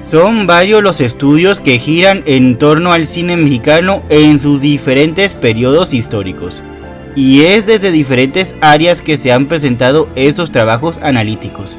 Son varios los estudios que giran en torno al cine mexicano en sus diferentes periodos históricos, y es desde diferentes áreas que se han presentado estos trabajos analíticos,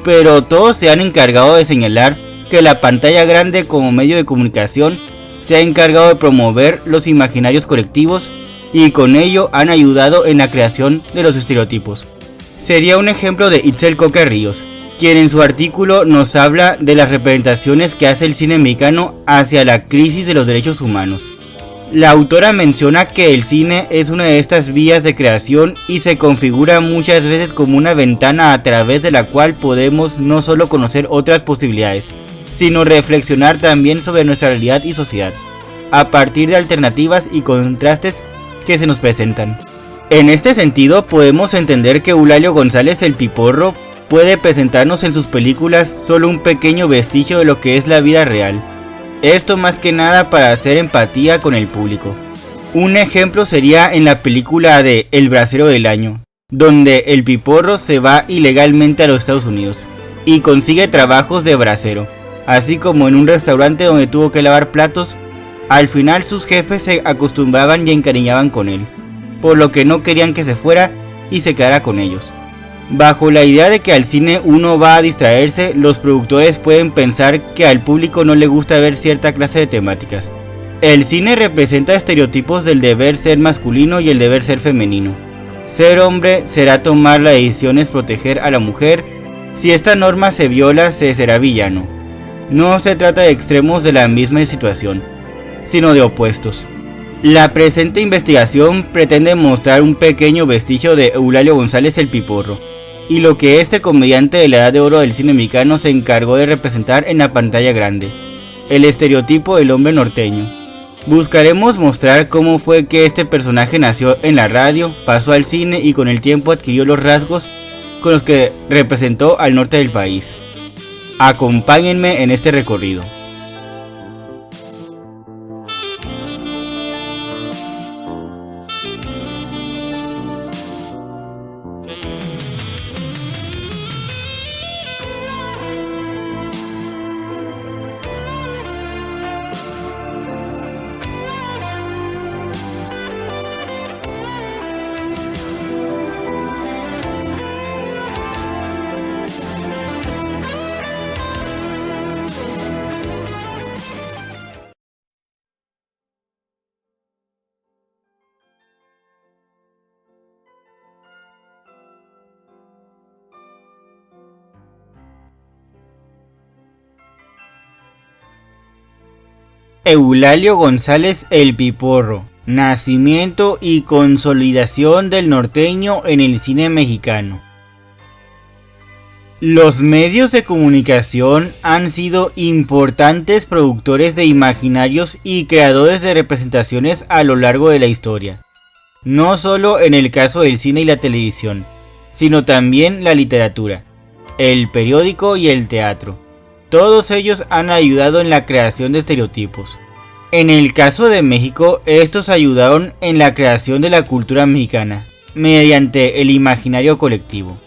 pero todos se han encargado de señalar que la pantalla grande como medio de comunicación se ha encargado de promover los imaginarios colectivos y con ello han ayudado en la creación de los estereotipos. Sería un ejemplo de Itzel Coca Ríos, quien en su artículo nos habla de las representaciones que hace el cine mexicano hacia la crisis de los derechos humanos. La autora menciona que el cine es una de estas vías de creación y se configura muchas veces como una ventana a través de la cual podemos no solo conocer otras posibilidades, sino reflexionar también sobre nuestra realidad y sociedad, a partir de alternativas y contrastes que se nos presentan. En este sentido, podemos entender que Eulalio González el Piporro puede presentarnos en sus películas solo un pequeño vestigio de lo que es la vida real. Esto más que nada para hacer empatía con el público. Un ejemplo sería en la película de El Bracero del Año, donde el Piporro se va ilegalmente a los Estados Unidos y consigue trabajos de bracero, así como en un restaurante donde tuvo que lavar platos. Al final sus jefes se acostumbraban y encariñaban con él, por lo que no querían que se fuera y se quedara con ellos. Bajo la idea de que al cine uno va a distraerse, los productores pueden pensar que al público no le gusta ver cierta clase de temáticas. El cine representa estereotipos del deber ser masculino y el deber ser femenino. Ser hombre será tomar las decisiones proteger a la mujer. Si esta norma se viola, se será villano. No se trata de extremos de la misma situación, sino de opuestos. La presente investigación pretende mostrar un pequeño vestigio de Eulalio González el Piporro, y lo que este comediante de la edad de oro del cine mexicano se encargó de representar en la pantalla grande, el estereotipo del hombre norteño. Buscaremos mostrar cómo fue que este personaje nació en la radio, pasó al cine y con el tiempo adquirió los rasgos con los que representó al norte del país. Acompáñenme en este recorrido. Eulalio González el Piporro, nacimiento y consolidación del norteño en el cine mexicano. Los medios de comunicación han sido importantes productores de imaginarios y creadores de representaciones a lo largo de la historia, no solo en el caso del cine y la televisión, sino también la literatura, el periódico y el teatro. Todos ellos han ayudado en la creación de estereotipos. En el caso de México, estos ayudaron en la creación de la cultura mexicana, mediante el imaginario colectivo.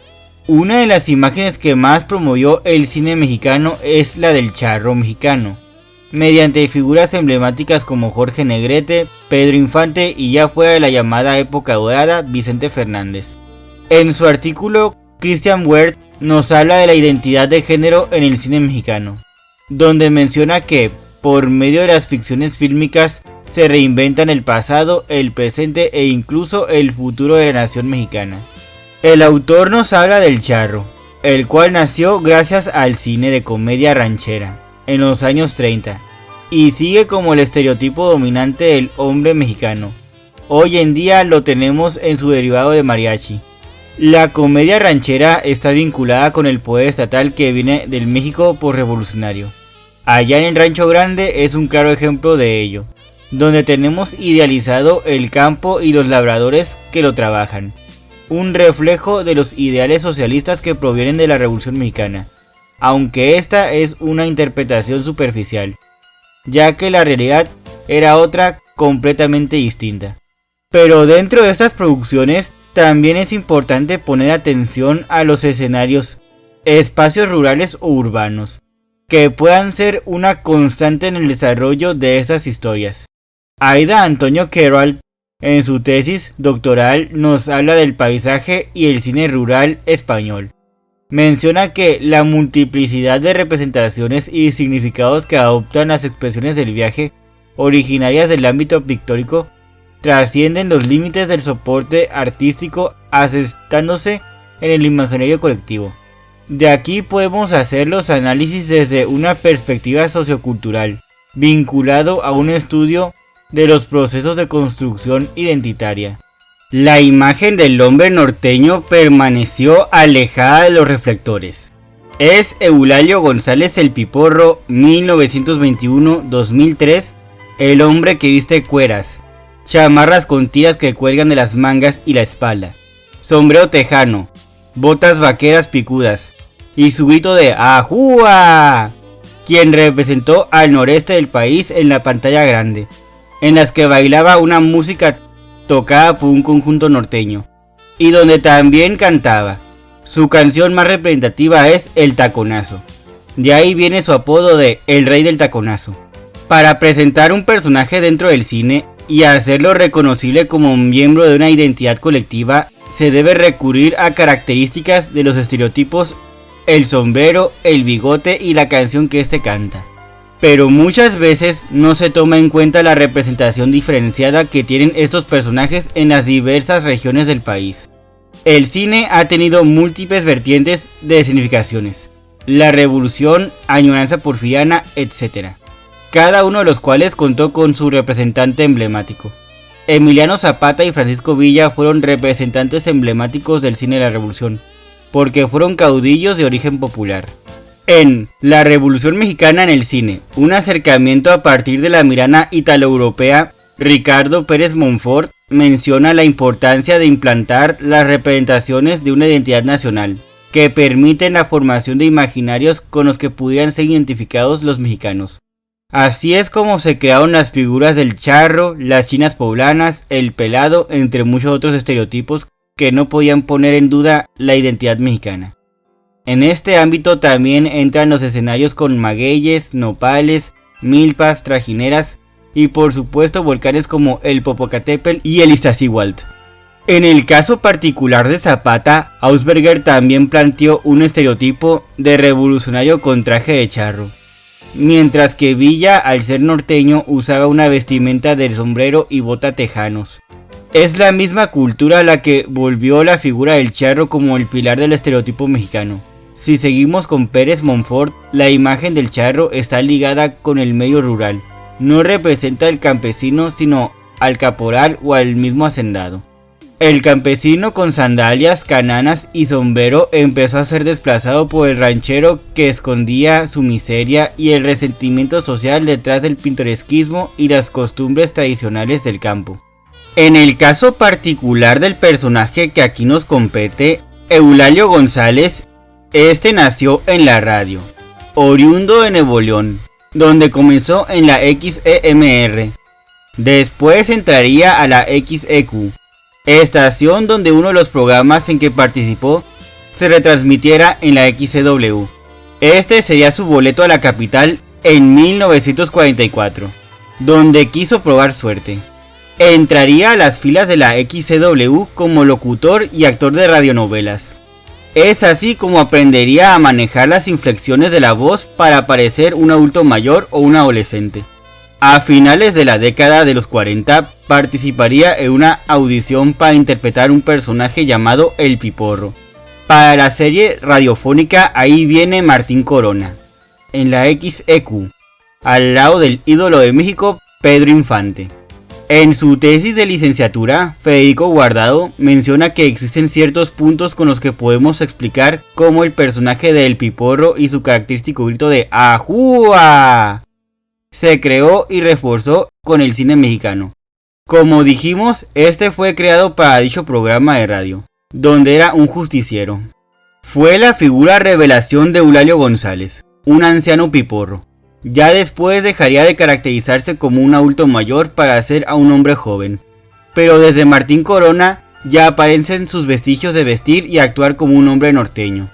Una de las imágenes que más promovió el cine mexicano es la del charro mexicano, mediante figuras emblemáticas como Jorge Negrete, Pedro Infante y ya fuera de la llamada época dorada, Vicente Fernández. En su artículo, Christian Werth nos habla de la identidad de género en el cine mexicano, donde menciona que, por medio de las ficciones fílmicas, se reinventan el pasado, el presente e incluso el futuro de la nación mexicana. El autor nos habla del charro, el cual nació gracias al cine de comedia ranchera, en los años 30, y sigue como el estereotipo dominante del hombre mexicano. Hoy en día lo tenemos en su derivado de mariachi. La comedia ranchera está vinculada con el poder estatal que viene del México posrevolucionario. Allá en el Rancho Grande es un claro ejemplo de ello, donde tenemos idealizado el campo y los labradores que lo trabajan, un reflejo de los ideales socialistas que provienen de la Revolución Mexicana, aunque esta es una interpretación superficial, ya que la realidad era otra completamente distinta. Pero dentro de estas producciones también es importante poner atención a los escenarios, espacios rurales o urbanos, que puedan ser una constante en el desarrollo de estas historias. Aida Antonio Queralt, en su tesis doctoral, nos habla del paisaje y el cine rural español. Menciona que la multiplicidad de representaciones y significados que adoptan las expresiones del viaje, originarias del ámbito pictórico, trascienden los límites del soporte artístico, asentándose en el imaginario colectivo. De aquí podemos hacer los análisis desde una perspectiva sociocultural, vinculado a un estudio de los procesos de construcción identitaria. La imagen del hombre norteño permaneció alejada de los reflectores. Es Eulalio González el Piporro, 1921-2003, el hombre que viste cueras, chamarras con tiras que cuelgan de las mangas y la espalda, sombrero tejano, botas vaqueras picudas y su grito de ¡Ajúa!, quien representó al noreste del país en la pantalla grande, en las que bailaba una música tocada por un conjunto norteño, y donde también cantaba. Su canción más representativa es El Taconazo. De ahí viene su apodo de El Rey del Taconazo. Para presentar un personaje dentro del cine y hacerlo reconocible como un miembro de una identidad colectiva, se debe recurrir a características de los estereotipos: el sombrero, el bigote y la canción que éste canta. Pero muchas veces no se toma en cuenta la representación diferenciada que tienen estos personajes en las diversas regiones del país. El cine ha tenido múltiples vertientes de significaciones: la revolución, añoranza porfiriana, etc. Cada uno de los cuales contó con su representante emblemático. Emiliano Zapata y Francisco Villa fueron representantes emblemáticos del cine de la revolución, porque fueron caudillos de origen popular. En La Revolución Mexicana en el cine, un acercamiento a partir de la mirada italo-europea, Ricardo Pérez Monfort menciona la importancia de implantar las representaciones de una identidad nacional, que permiten la formación de imaginarios con los que pudieran ser identificados los mexicanos. Así es como se crearon las figuras del charro, las chinas poblanas, el pelado, entre muchos otros estereotipos que no podían poner en duda la identidad mexicana. En este ámbito también entran los escenarios con magueyes, nopales, milpas, trajineras y por supuesto volcanes como el Popocatépetl y el Iztaccíhuatl. En el caso particular de Zapata, Augsburger también planteó un estereotipo de revolucionario con traje de charro, mientras que Villa, al ser norteño, usaba una vestimenta de sombrero y bota tejanos. Es la misma cultura la que volvió la figura del charro como el pilar del estereotipo mexicano. Si seguimos con Pérez Monfort, la imagen del charro está ligada con el medio rural. No representa al campesino, sino al caporal o al mismo hacendado. El campesino con sandalias, cananas y sombrero empezó a ser desplazado por el ranchero que escondía su miseria y el resentimiento social detrás del pintoresquismo y las costumbres tradicionales del campo. En el caso particular del personaje que aquí nos compete, Eulalio González, este nació en la radio, oriundo de Nuevo León, donde comenzó en la XEMR. Después entraría a la XEQ, estación donde uno de los programas en que participó se retransmitiera en la XCW. Este sería su boleto a la capital en 1944, donde quiso probar suerte. Entraría a las filas de la XCW como locutor y actor de radionovelas. Es así como aprendería a manejar las inflexiones de la voz para parecer un adulto mayor o un adolescente. A finales de la década de los 40 participaría en una audición para interpretar un personaje llamado El Piporro. Para la serie radiofónica Ahí viene Martín Corona, en la XEQ, al lado del ídolo de México, Pedro Infante. En su tesis de licenciatura, Federico Guardado menciona que existen ciertos puntos con los que podemos explicar cómo el personaje de El Piporro y su característico grito de ¡Ajúa! Se creó y reforzó con el cine mexicano. Como dijimos, este fue creado para dicho programa de radio, donde era un justiciero. Fue la figura revelación de Eulalio González, un anciano piporro. Ya después dejaría de caracterizarse como un adulto mayor para ser a un hombre joven. Pero desde Martín Corona ya aparecen sus vestigios de vestir y actuar como un hombre norteño.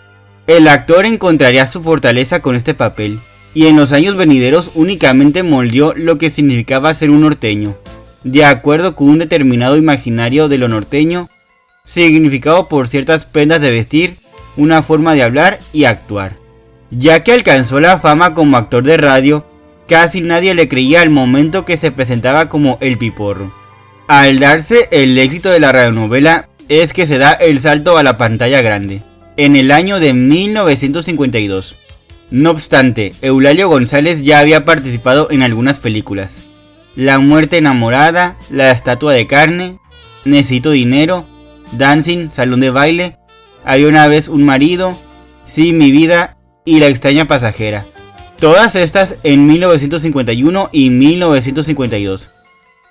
El actor encontraría su fortaleza con este papel, y en los años venideros únicamente moldeó lo que significaba ser un norteño, de acuerdo con un determinado imaginario de lo norteño, significado por ciertas prendas de vestir, una forma de hablar y actuar. Ya que alcanzó la fama como actor de radio, casi nadie le creía al momento que se presentaba como El Piporro. Al darse el éxito de la radionovela es que se da el salto a la pantalla grande, en el año de 1952. No obstante, Eulalio González ya había participado en algunas películas: La muerte enamorada, La estatua de carne, Necesito dinero, Dancing, Salón de baile, Había una vez un marido, Sí, mi vida y La extraña pasajera. Todas estas en 1951 y 1952.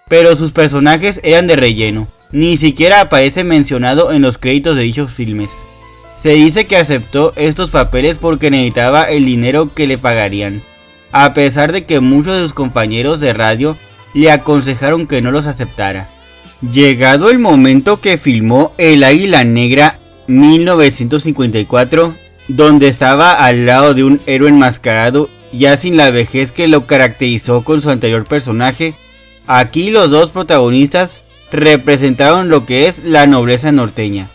Pero sus personajes eran de relleno, ni siquiera aparece mencionado en los créditos de dichos filmes. Se dice que aceptó estos papeles porque necesitaba el dinero que le pagarían, a pesar de que muchos de sus compañeros de radio le aconsejaron que no los aceptara. Llegado el momento que filmó El Águila Negra 1954, donde estaba al lado de un héroe enmascarado, ya sin la vejez que lo caracterizó con su anterior personaje, aquí los dos protagonistas representaron lo que es la nobleza norteña,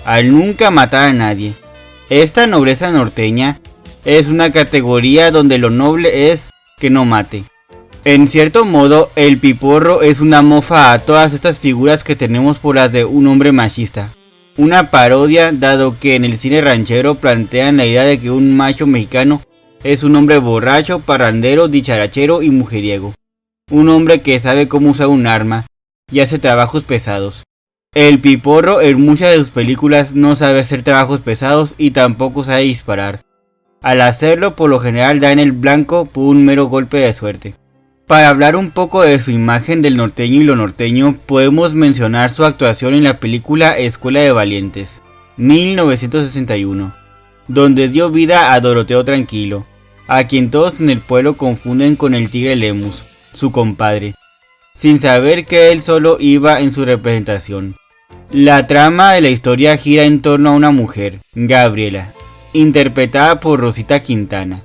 al nunca matar a nadie. Esta nobleza norteña es una categoría donde lo noble es que no mate. En cierto modo, El Piporro es una mofa a todas estas figuras que tenemos por las de un hombre machista. Una parodia, dado que en el cine ranchero plantean la idea de que un macho mexicano es un hombre borracho, parrandero, dicharachero y mujeriego. Un hombre que sabe cómo usar un arma y hace trabajos pesados. El Piporro en muchas de sus películas no sabe hacer trabajos pesados y tampoco sabe disparar. Al hacerlo, por lo general da en el blanco por un mero golpe de suerte. Para hablar un poco de su imagen del norteño y lo norteño, podemos mencionar su actuación en la película Escuela de Valientes, 1961, donde dio vida a Doroteo Tranquilo, a quien todos en el pueblo confunden con el Tigre Lemus, su compadre, sin saber que él solo iba en su representación. La trama de la historia gira en torno a una mujer, Gabriela, interpretada por Rosita Quintana,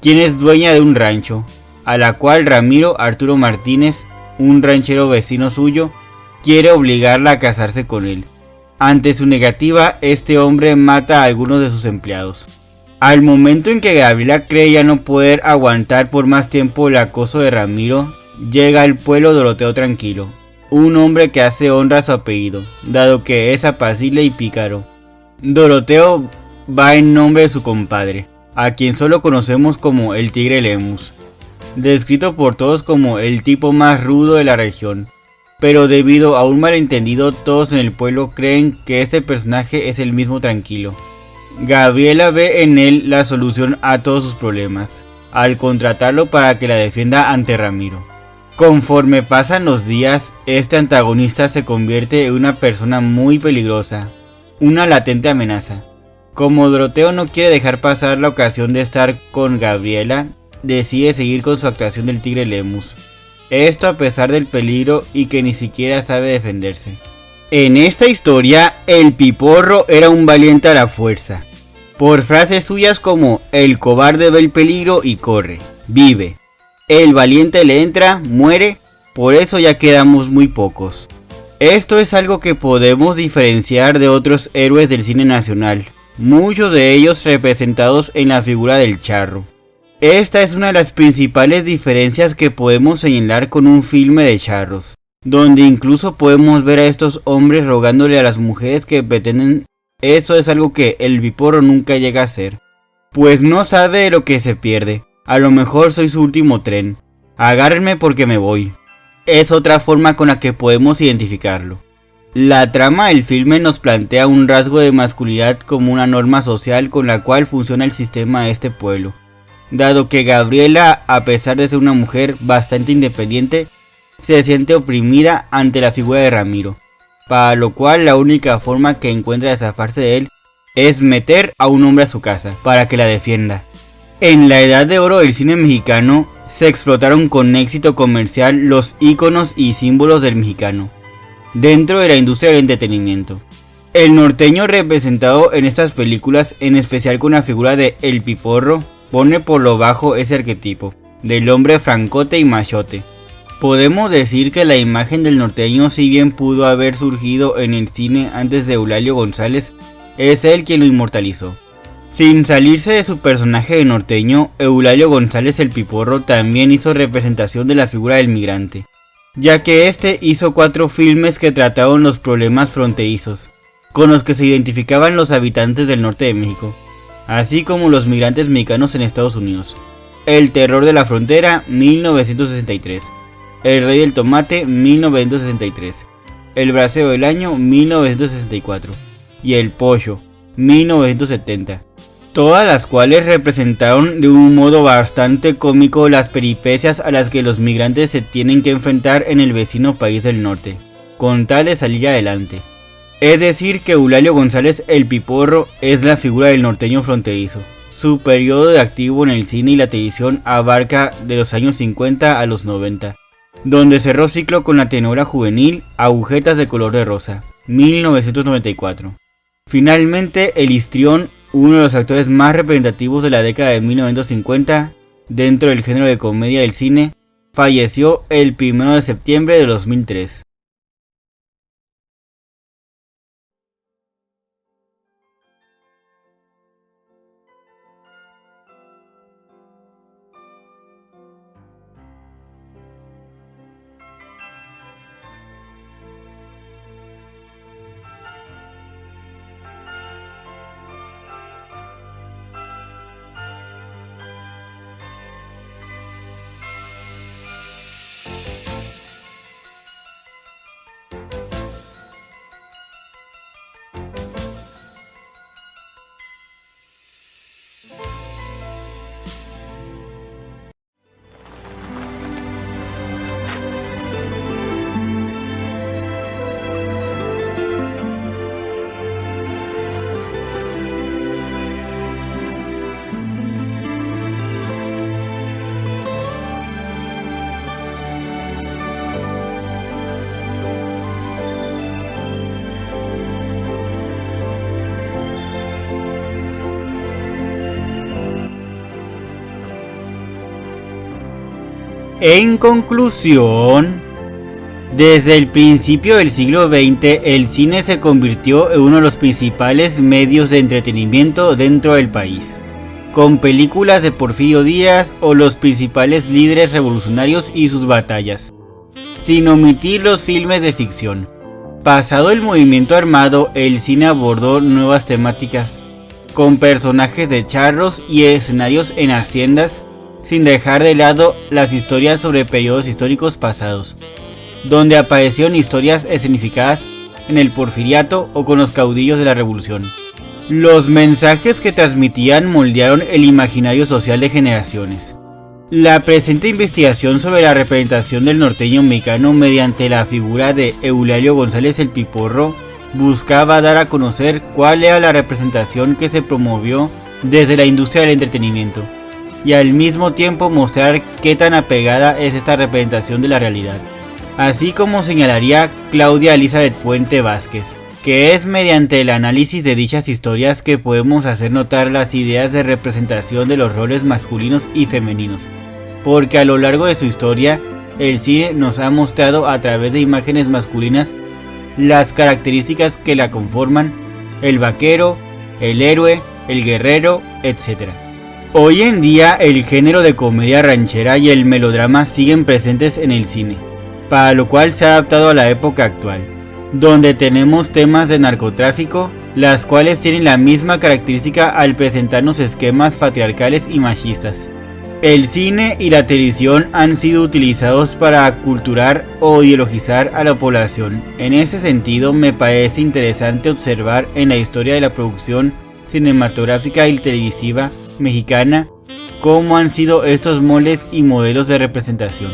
quien es dueña de un rancho, a la cual Ramiro Arturo Martínez, un ranchero vecino suyo, quiere obligarla a casarse con él. Ante su negativa, este hombre mata a algunos de sus empleados. Al momento en que Gabriela cree ya no poder aguantar por más tiempo el acoso de Ramiro, llega al pueblo Doroteo Tranquilo, un hombre que hace honra a su apellido, dado que es apacible y pícaro. Doroteo va en nombre de su compadre, a quien solo conocemos como el Tigre Lemus, descrito por todos como el tipo más rudo de la región, pero debido a un malentendido todos en el pueblo creen que este personaje es el mismo Tranquilo. Gabriela ve en él la solución a todos sus problemas, al contratarlo para que la defienda ante Ramiro. Conforme pasan los días, este antagonista se convierte en una persona muy peligrosa, una latente amenaza. Como Doroteo no quiere dejar pasar la ocasión de estar con Gabriela, decide seguir con su actuación del Tigre Lemus. Esto a pesar del peligro y que ni siquiera sabe defenderse. En esta historia, el Piporro era un valiente a la fuerza, por frases suyas como: el cobarde ve el peligro y corre, vive. El valiente le entra, muere, por eso ya quedamos muy pocos. Esto es algo que podemos diferenciar de otros héroes del cine nacional, muchos de ellos representados en la figura del charro. Esta es una de las principales diferencias que podemos señalar con un filme de charros, donde incluso podemos ver a estos hombres rogándole a las mujeres que pretenden. Eso es algo que el Piporro nunca llega a hacer, pues no sabe de lo que se pierde. A lo mejor soy su último tren, agárrenme porque me voy. Es otra forma con la que podemos identificarlo. La trama del filme nos plantea un rasgo de masculinidad como una norma social con la cual funciona el sistema de este pueblo, dado que Gabriela, a pesar de ser una mujer bastante independiente, se siente oprimida ante la figura de Ramiro, para lo cual la única forma que encuentra de zafarse de él es meter a un hombre a su casa para que la defienda. En la edad de oro del cine mexicano se explotaron con éxito comercial los íconos y símbolos del mexicano dentro de la industria del entretenimiento. El norteño representado en estas películas, en especial con la figura de El Piporro, pone por lo bajo ese arquetipo del hombre francote y machote. Podemos decir que la imagen del norteño, si bien pudo haber surgido en el cine antes de Eulalio González, es él quien lo inmortalizó. Sin salirse de su personaje de norteño, Eulalio González el Piporro también hizo representación de la figura del migrante, ya que este hizo 4 filmes que trataron los problemas fronterizos, con los que se identificaban los habitantes del norte de México, así como los migrantes mexicanos en Estados Unidos. El terror de la frontera, 1963. El rey del tomate, 1963. El brasero del año, 1964. Y el pollo, 1970. Todas las cuales representaron de un modo bastante cómico las peripecias a las que los migrantes se tienen que enfrentar en el vecino país del norte, con tal de salir adelante. Es decir, que Eulalio González el Piporro es la figura del norteño fronterizo. Su periodo de activo en el cine y la televisión abarca de los años 50 a los 90, donde cerró ciclo con la telenovela juvenil Agujetas de color de rosa, 1994. Finalmente, el histrión, uno de los actores más representativos de la década de 1950 dentro del género de comedia del cine, falleció el 1 de septiembre de 2003. En conclusión, desde el principio del siglo XX, el cine se convirtió en uno de los principales medios de entretenimiento dentro del país, con películas de Porfirio Díaz o los principales líderes revolucionarios y sus batallas, sin omitir los filmes de ficción. Pasado el movimiento armado, el cine abordó nuevas temáticas, con personajes de charros y escenarios en haciendas, sin dejar de lado las historias sobre periodos históricos pasados, donde aparecieron historias escenificadas en el porfiriato o con los caudillos de la revolución. Los mensajes que transmitían moldearon el imaginario social de generaciones. La presente investigación sobre la representación del norteño mexicano mediante la figura de Eulalio González el Piporro buscaba dar a conocer cuál era la representación que se promovió desde la industria del entretenimiento, y al mismo tiempo mostrar qué tan apegada es esta representación de la realidad, así como señalaría Claudia Elizabeth Puente Vázquez, que es mediante el análisis de dichas historias que podemos hacer notar las ideas de representación de los roles masculinos y femeninos, porque a lo largo de su historia, el cine nos ha mostrado a través de imágenes masculinas las características que la conforman: el vaquero, el héroe, el guerrero, etc. Hoy en día el género de comedia ranchera y el melodrama siguen presentes en el cine, para lo cual se ha adaptado a la época actual, donde tenemos temas de narcotráfico, las cuales tienen la misma característica al presentarnos esquemas patriarcales y machistas. El cine y la televisión han sido utilizados para aculturar o ideologizar a la población. En ese sentido, me parece interesante observar en la historia de la producción cinematográfica y televisiva mexicana cómo han sido estos moldes y modelos de representación.